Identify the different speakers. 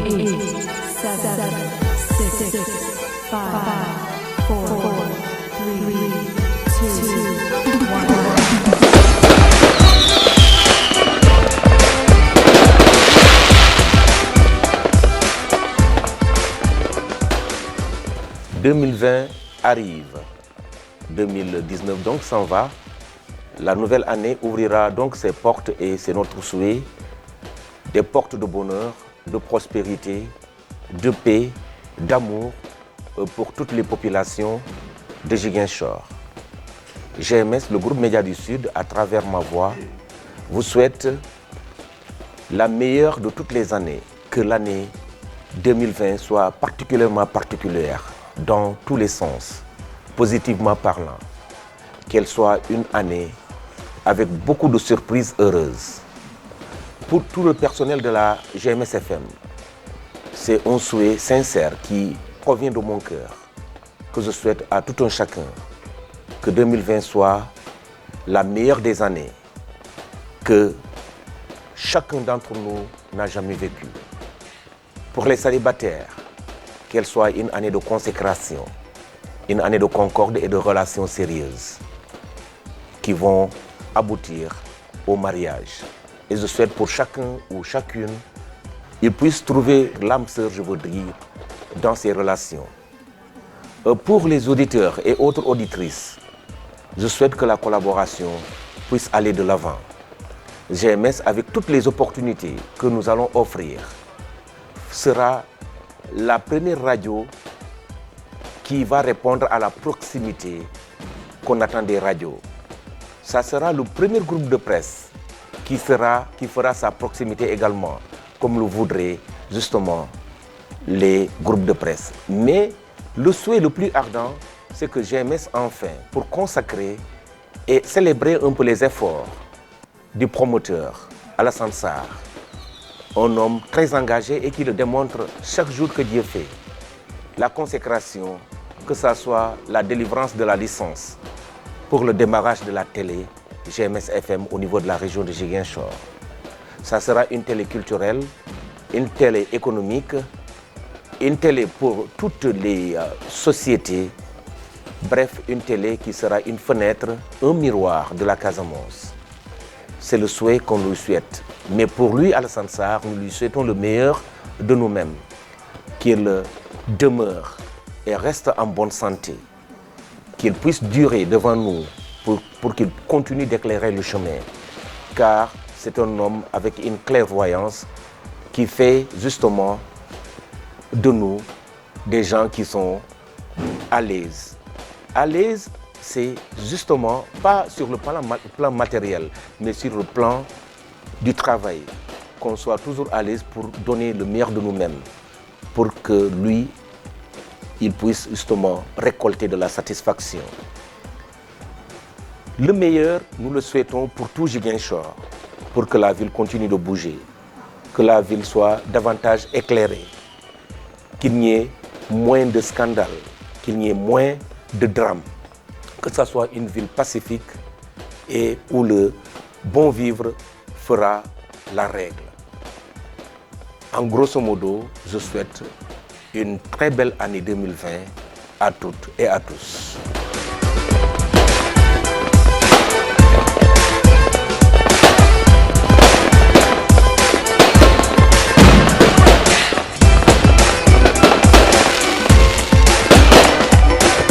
Speaker 1: 8, 7, 6, 5, 4, 3, 2, 1.
Speaker 2: 2020 arrive, 2019 donc s'en va. La nouvelle année ouvrira donc ses portes et c'est notre souhait, des portes de bonheur, de prospérité, de paix, d'amour pour toutes les populations de Ziguinchor. GMS, le groupe Média du Sud, à travers ma voix, vous souhaite la meilleure de toutes les années, que l'année 2020 soit particulièrement particulière dans tous les sens, positivement parlant, qu'elle soit une année avec beaucoup de surprises heureuses. Pour tout le personnel de la GMS FM, c'est un souhait sincère qui provient de mon cœur, que je souhaite à tout un chacun, que 2020 soit la meilleure des années que chacun d'entre nous n'a jamais vécu. Pour les célibataires, qu'elle soit une année de consécration, une année de concorde et de relations sérieuses qui vont aboutir au mariage. Et je souhaite pour chacun ou chacune, il puisse trouver l'âme sœur, je veux dire, dans ces relations. Pour les auditeurs et autres auditrices, je souhaite que la collaboration puisse aller de l'avant. GMS, avec toutes les opportunités que nous allons offrir, sera la première radio qui va répondre à la proximité qu'on attend des radios. Ça sera le premier groupe de presse qui fera sa proximité également, comme le voudraient justement les groupes de presse. Mais le souhait le plus ardent, c'est que GMS enfin, pour consacrer et célébrer un peu les efforts du promoteur Alassane Sarr, un homme très engagé et qui le démontre chaque jour que Dieu fait. La consécration, que ce soit la délivrance de la licence pour le démarrage de la télé GMS FM au niveau de la région de Ziguinchor. Ça sera une télé culturelle, une télé économique, une télé pour toutes les sociétés. Bref, une télé qui sera une fenêtre, un miroir de la Casamance. C'est le souhait qu'on lui souhaite. Mais pour lui, Alassane Sarr, nous lui souhaitons le meilleur de nous-mêmes. Qu'il demeure et reste en bonne santé. Qu'il puisse durer devant nous pour qu'il continue d'éclairer le chemin. Car c'est un homme avec une clairvoyance qui fait justement de nous des gens qui sont à l'aise. À l'aise, c'est justement pas sur le plan matériel, mais sur le plan du travail. Qu'on soit toujours à l'aise pour donner le meilleur de nous-mêmes, pour que lui, il puisse justement récolter de la satisfaction. Le meilleur, nous le souhaitons pour tout Ziguinchor, pour que la ville continue de bouger, que la ville soit davantage éclairée, qu'il n'y ait moins de scandales, qu'il n'y ait moins de drames, que ce soit une ville pacifique et où le bon vivre fera la règle. En grosso modo, je souhaite une très belle année 2020 à toutes et à tous.